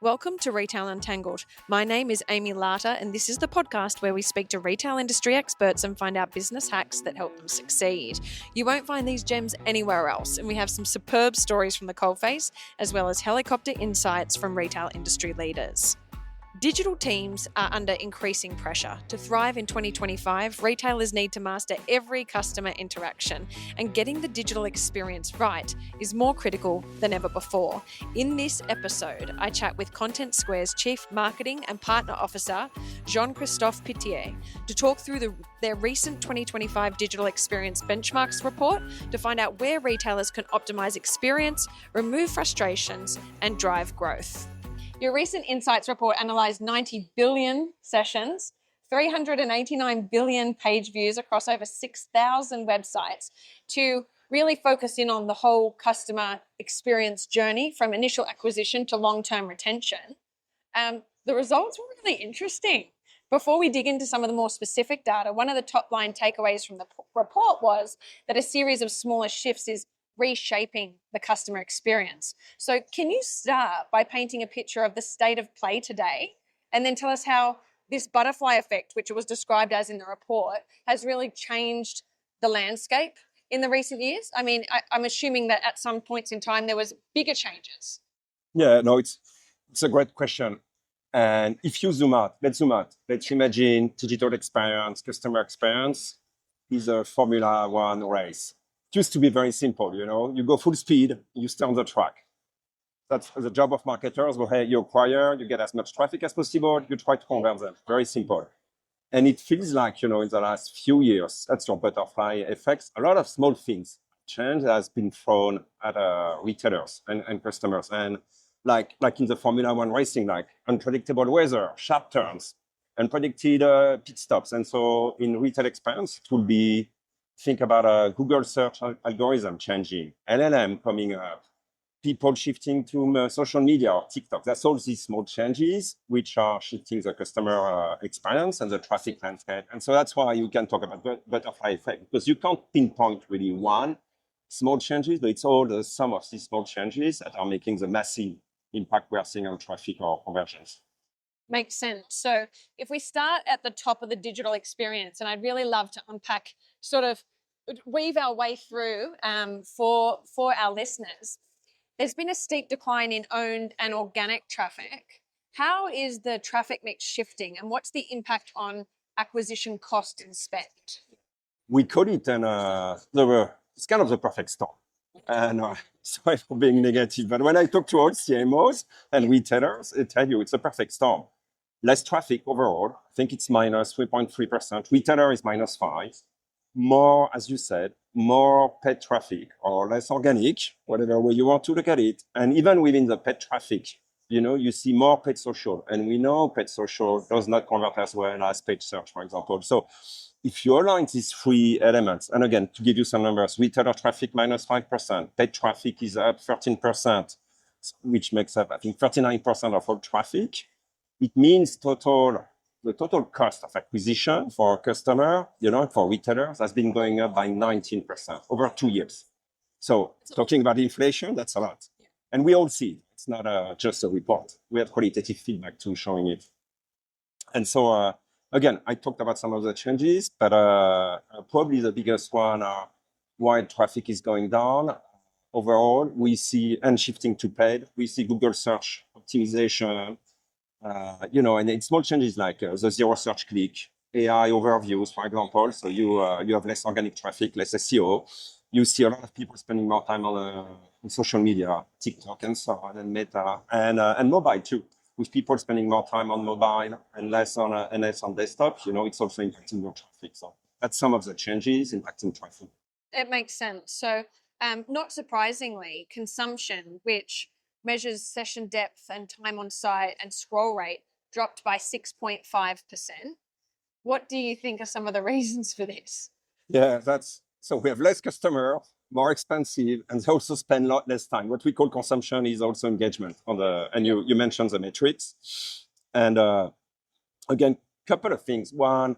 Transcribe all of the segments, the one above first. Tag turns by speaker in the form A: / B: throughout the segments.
A: Welcome to Retail Untangled. My name is Amie Larter, and this is the podcast where we speak to retail industry experts and find out business hacks that help them succeed. You won't find these gems anywhere else, and we have some superb stories from the coalface, as well as helicopter insights from retail industry leaders. Digital teams are under increasing pressure. To thrive in 2025, retailers need to master every customer interaction, and getting the digital experience right is more critical than ever before. In this episode, I chat with Contentsquare's Chief Marketing and Partner Officer, Jean-Christophe Pitié, to talk through their recent 2025 Digital Experience Benchmarks report to find out where retailers can optimize experience, remove frustrations, and drive growth. Your recent insights report analysed 90 billion sessions, 389 billion page views across over 6,000 websites to really focus in on the whole customer experience journey from initial acquisition to long-term retention. The results were really interesting. Before we dig into some of the more specific data, one of the top line takeaways from the report was that a series of smaller shifts is reshaping the customer experience. So can you start by painting a picture of the state of play today and then tell us how this butterfly effect, which it was described as in the report, has really changed the landscape in the recent years? I mean, I'm assuming that at some points in time there was bigger changes.
B: Yeah, no, it's a great question. And if you zoom out. Let's imagine digital experience, customer experience is a Formula One race. It used to be very simple, you go full speed, you stay on the track. That's the job of marketers. Well, hey, you acquire, you get as much traffic as possible, you try to convert them. Very simple. And it feels like, in the last few years, that's your butterfly effects. A lot of small things change has been thrown at retailers and customers. And like in the Formula One racing, like unpredictable weather, sharp turns, unpredicted pit stops. And so in retail experience, it will be think about a Google search algorithm changing, LLM coming up, people shifting to social media or TikTok. That's all these small changes which are shifting the customer experience and the traffic landscape. And so that's why you can talk about butterfly effect, because you can't pinpoint really one small changes, but it's all the sum of these small changes that are making the massive impact we are seeing on traffic or conversions.
A: Makes sense. So if we start at the top of the digital experience, and I'd really love to unpack, sort of weave our way through for our listeners, there's been a steep decline in owned and organic traffic. How is the traffic mix shifting, and what's the impact on acquisition cost and spend?
B: We call it it's kind of the perfect storm. And sorry for being negative, but when I talk to all CMOs and retailers, they tell you it's a perfect storm. Less traffic overall. I think it's minus 3.3%. Retailer is minus 5%. More, as you said, more paid traffic or less organic, whatever way you want to look at it. And even within the paid traffic, you see more paid social. And we know paid social does not convert as well as paid search, for example. So if you align these three elements, and again, to give you some numbers, retailer traffic minus 5%, paid traffic is up 13%, which makes up, I think, 39% of all traffic. It means the total cost of acquisition for a customer, for retailers, has been going up by 19% over 2 years. So talking about inflation, that's a lot. And we all see it. It's not just a report. We have qualitative feedback too showing it. And so, again, I talked about some of the changes, but probably the biggest one are why traffic is going down. Overall, we see, and shifting to paid, we see Google search optimization, and it's small changes like the zero search click, AI overviews, for example. So you have less organic traffic, less SEO. You see a lot of people spending more time on social media, TikTok and so on, and Meta, and mobile too. With people spending more time on mobile and less on desktop, it's also impacting your traffic. So that's some of the changes impacting traffic.
A: It makes sense. So not surprisingly, consumption, which measures session depth and time on site and scroll rate, dropped by 6.5%. What do you think are some of the reasons for this?
B: Yeah, so we have less customers, more expensive, and they also spend a lot less time. What we call consumption is also engagement and you mentioned the metrics. And again, couple of things. One,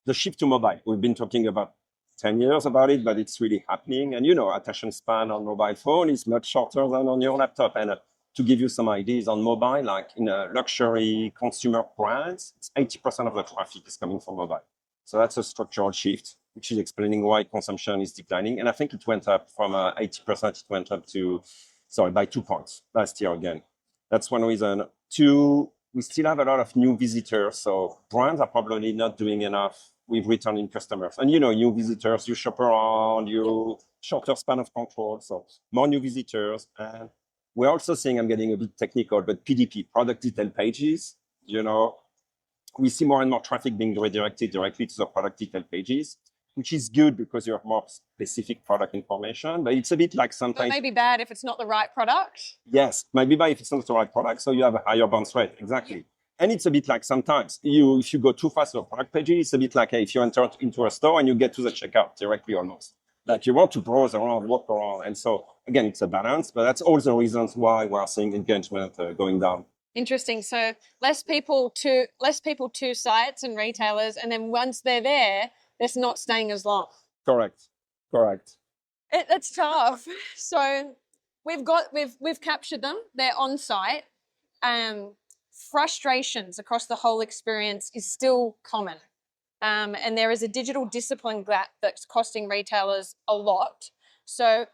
B: the shift to mobile. We've been talking about 10 years about it, but it's really happening. And attention span on mobile phone is much shorter than on your laptop. And to give you some ideas on mobile, like in luxury consumer brands, it's 80% of the traffic is coming from mobile. So that's a structural shift, which is explaining why consumption is declining. And I think it went up from 80%, it went up to, by 2 points last year again. That's one reason. Two, we still have a lot of new visitors. So brands are probably not doing enough with returning customers. And new visitors, you shop around, you shorter span of control. So more new visitors. And we're also seeing, I'm getting a bit technical, but PDP, product detail pages, we see more and more traffic being redirected directly to the product detail pages, which is good because you have more specific product information, but it's a bit like sometimes...
A: It may be bad if it's not the right product.
B: Yes, might be bad if it's not the right product, so you have a higher bounce rate, exactly. Yeah. And it's a bit like sometimes, if you go too fast to a product page, it's a bit like if you enter into a store and you get to the checkout directly almost. Like you want to browse around, walk around, and so again, it's a balance, but that's all the reasons why we're seeing engagement going down.
A: Interesting. So less people to sites and retailers, and then once they're there, they're not staying as long.
B: Correct.
A: It's tough. So we've captured them. They're on site. Frustrations across the whole experience is still common, and there is a digital discipline gap that's costing retailers a lot. So.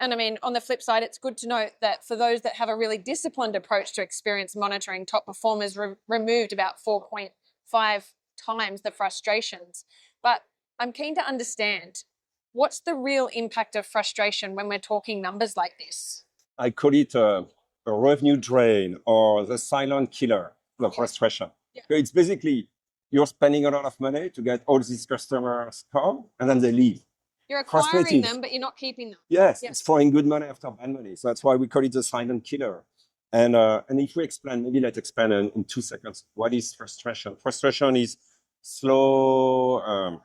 A: And I mean, on the flip side, it's good to note that for those that have a really disciplined approach to experience monitoring, top performers removed about 4.5 times the frustrations. But I'm keen to understand, what's the real impact of frustration when we're talking numbers like this?
B: I call it a revenue drain or the silent killer of frustration. Yeah. It's basically you're spending a lot of money to get all these customers come and then they leave.
A: You're acquiring them, but you're not keeping them.
B: Yes, it's throwing good money after bad money. So that's why we call it the silent killer. And if we explain, maybe let's explain in 2 seconds, what is frustration? Frustration is slow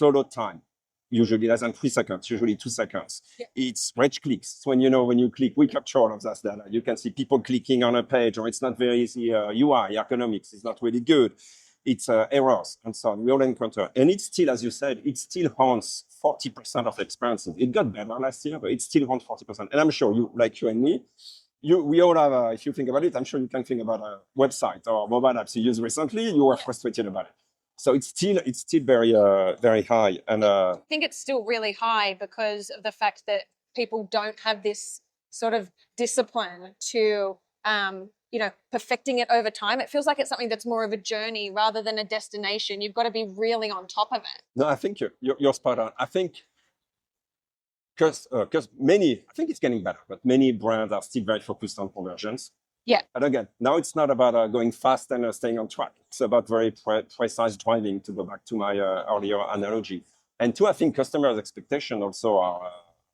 B: load time, usually less than 3 seconds, usually 2 seconds. Yeah. It's rage clicks. So when you click, we capture all of that data. You can see people clicking on a page, or it's not very easy UI, ergonomics is not really good. It's errors and so on. We all encounter. And it's still, as you said, it still haunts 40% of the experiences. It got better last year, but it still haunts 40%. And I'm sure you and me, we all have, if you think about it, I'm sure you can think about a website or mobile apps you used recently, you were frustrated about it. So it's still very, very high. And
A: I think it's still really high because of the fact that people don't have this sort of discipline to, perfecting it over time. It feels like it's something that's more of a journey rather than a destination. You've got to be really on top of it.
B: No, I think you're spot on. I think because I think it's getting better, but many brands are still very focused on conversions.
A: Yeah.
B: But again, now it's not about going fast and staying on track. It's about very precise driving, to go back to my earlier analogy. And two, I think customers' expectations also are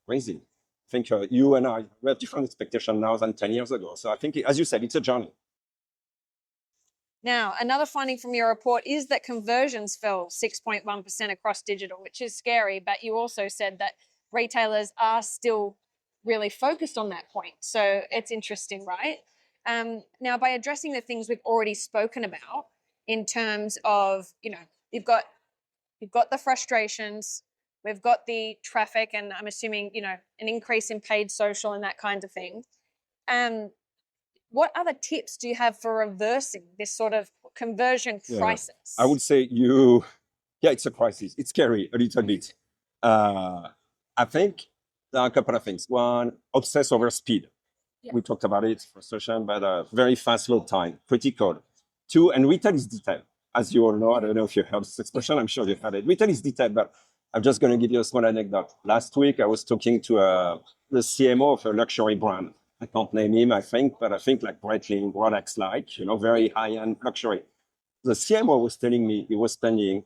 B: raising. I think you and I, we have different expectations now than 10 years ago. So I think, as you said, it's a journey.
A: Now, another finding from your report is that conversions fell 6.1% across digital, which is scary. But you also said that retailers are still really focused on that point. So it's interesting, right? Now, by addressing the things we've already spoken about in terms of, you've got the frustrations, we've got the traffic, and I'm assuming, an increase in paid social and that kind of thing. What other tips do you have for reversing this sort of conversion crisis?
B: I would say it's a crisis. It's scary a little bit. I think there are a couple of things. One, obsess over speed. Yeah. We talked about it, frustration, but very fast load time, critical. Two, and retail is detailed. As you all know, I don't know if you heard this expression, I'm sure you've heard it. Retail is detailed, but I'm just going to give you a small anecdote. Last week, I was talking to the CMO of a luxury brand. I can't name him, like Breitling, Rolex-like, very high-end luxury. The CMO was telling me he was spending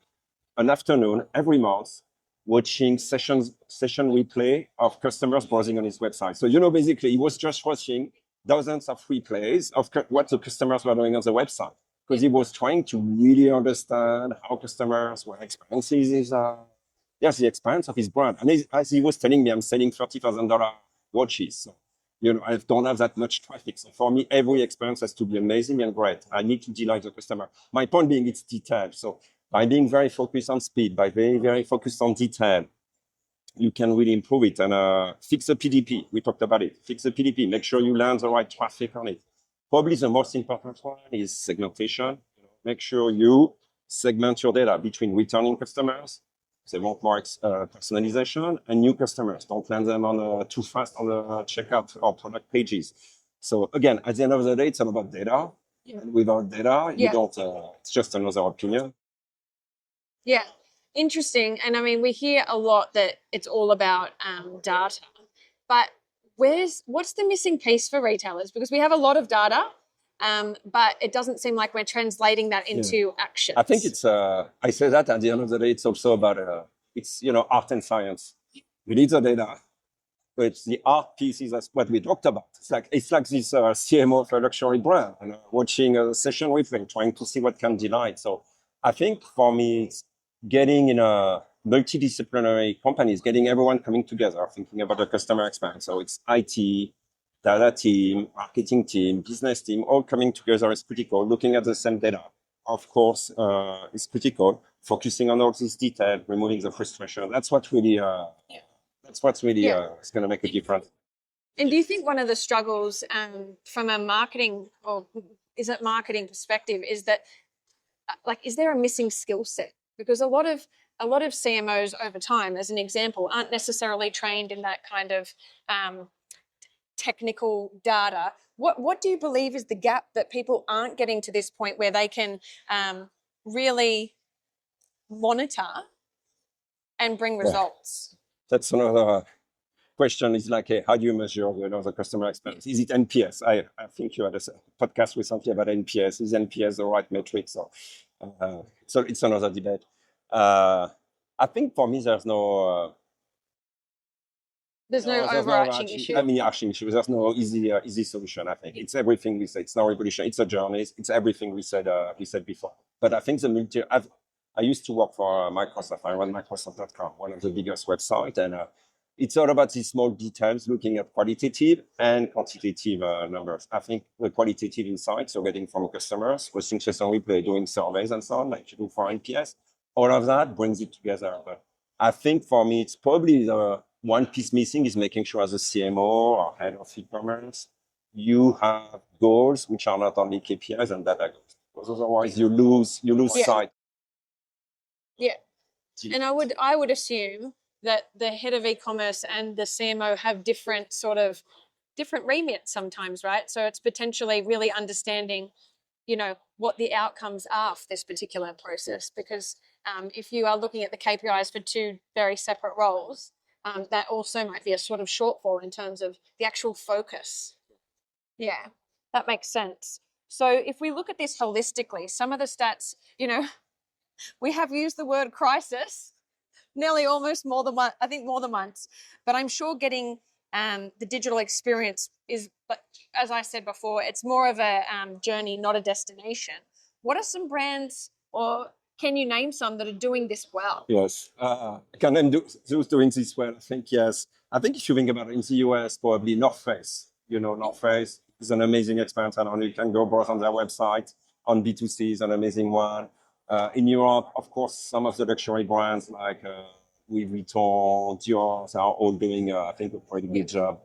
B: an afternoon every month watching session replay of customers browsing on his website. So, basically, he was just watching dozens of replays of what the customers were doing on the website, because he was trying to really understand how customers were experiencing the experience of his brand. And as he was telling me, I'm selling $30,000 watches. So, I don't have that much traffic. So for me, every experience has to be amazing and great. I need to delight the customer. My point being, it's detailed. So by being very focused on speed, by being very focused on detail, you can really improve it and fix the PDP. We talked about it. Fix the PDP. Make sure you land the right traffic on it. Probably the most important one is segmentation. Make sure you segment your data between returning customers. They want more personalization, and new customers. Don't land them on too fast on the checkout or product pages. So again, at the end of the day, it's all about data.
A: Yeah.
B: And without data, you don't. It's just another opinion.
A: Yeah, interesting. And I mean, we hear a lot that it's all about data, but what's the missing piece for retailers? Because we have a lot of data, but it doesn't seem like we're translating that into action.
B: I think it's. I say that at the end of the day, it's also about it's art and science. You need the data, but the art piece is what we talked about. It's like this CMO for a luxury brand and watching a session replay, trying to see what can delight. So I think for me, it's getting in a multidisciplinary companies, getting everyone coming together, thinking about the customer experience. So it's IT, data team, marketing team, business team, all coming together is critical. Looking at the same data, of course, is critical. Focusing on all this detail, removing the frustration. That's what really. That's what's really is going to make a difference.
A: And do you think one of the struggles from a marketing perspective is that, is there a missing skill set? Because a lot of CMOs over time, as an example, aren't necessarily trained in that kind of technical data. What do you believe is the gap that people aren't getting to this point where they can really monitor and bring results?
B: That's another question. Is like, hey, how do you measure the customer experience? Is it NPS? I think you had a podcast recently about NPS. Is NPS the right metric? So it's another debate. I think for me, there's no
A: overarching issue.
B: Arching issue. There's no easy solution. I think it's everything we say. It's no revolution. It's a journey. It's everything we said before. But I think I used to work for Microsoft. I run Microsoft.com, one of the biggest websites, and it's all about these small details, looking at qualitative and quantitative numbers. I think the qualitative insights you're getting from customers, posting session replay, doing surveys and so on, like you do for NPS, all of that brings it together. But I think for me, it's probably the one piece missing is making sure as a CMO or head of e-commerce, you have goals which are not only KPIs and data goals. Because otherwise you lose sight.
A: Yeah. And I would assume that the head of e-commerce and the CMO have different remits sometimes, right? So it's potentially really understanding, what the outcomes are for this particular process. Because if you are looking at the KPIs for two very separate roles, that also might be a sort of shortfall in terms of the actual focus. Yeah, that makes sense. So if we look at this holistically, some of the stats, we have used the word crisis nearly almost more than once, but I'm sure getting the digital experience is, but as I said before, it's more of a journey, not a destination. What are some brands, or can you name some that are doing this well?
B: Yes, can name those doing this well. I think yes. I think if you think about it, in the US, probably North Face. North Face is an amazing experience, and you can go both on their website. On B2C is an amazing one. In Europe, of course, some of the luxury brands like Louis Vuitton, Dior are all doing, I think, a pretty good job.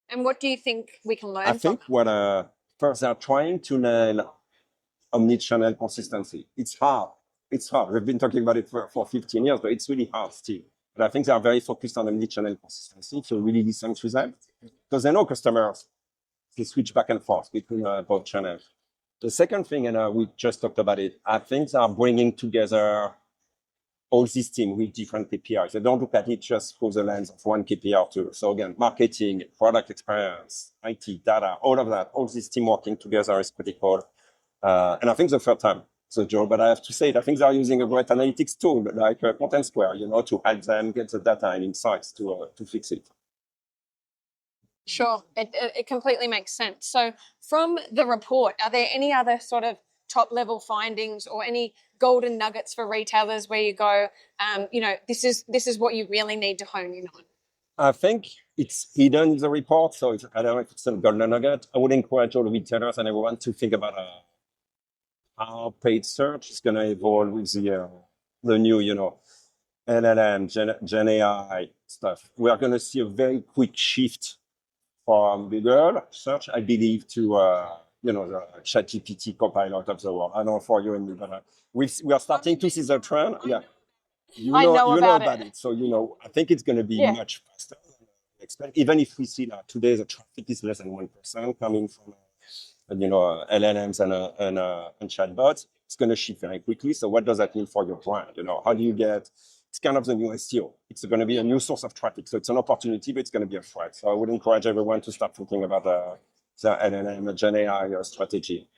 A: And what do you think we can learn
B: I think first they're trying to nail omnichannel consistency. It's hard. We've been talking about it for 15 years, but it's really hard still. But I think they are very focused on omnichannel consistency to really listen to them, because they know customers, they switch back and forth between both channels. The second thing, and we just talked about it, I think they are bringing together all these teams with different KPIs. They don't look at it just through the lens of one KPI or two. So again, marketing, product experience, IT, data, all of that, all this team working together is critical. And I think the third time, so Joe, but I have to say it, I think they're using a great analytics tool like Contentsquare, to help them get the data and insights to fix it.
A: Sure, it completely makes sense. So from the report, are there any other sort of top level findings or any golden nuggets for retailers where you go, this is what you really need to hone in on?
B: I think it's hidden in the report, so I don't know if it's a golden nugget. I would encourage all the retailers and everyone to think about how paid search is going to evolve with the new, LLM, Gen AI stuff, we are going to see a very quick shift from Google search, I believe, to the ChatGPT Copilot of the world. I don't know for you and me, but we are starting to see the trend. Yeah,
A: I know
B: about
A: about
B: it. So I think it's going to be
A: Yeah.
B: much faster than I expect. Even if we see that today the traffic is less than 1% coming from LLMs and chatbots, it's going to shift very quickly. So what does that mean for your brand? How do you get? It's kind of the new SEO. It's going to be a new source of traffic. So it's an opportunity, but it's going to be a threat. So I would encourage everyone to start thinking about the LLM, Gen AI strategy.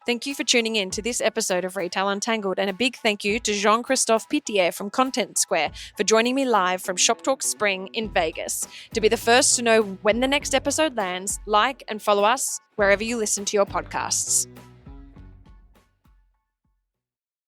A: Thank you for tuning in to this episode of Retail Untangled, and a big thank you to Jean-Christophe Pitié from Contentsquare for joining me live from Shoptalk Spring in Vegas. To be the first to know when the next episode lands, like and follow us wherever you listen to your podcasts.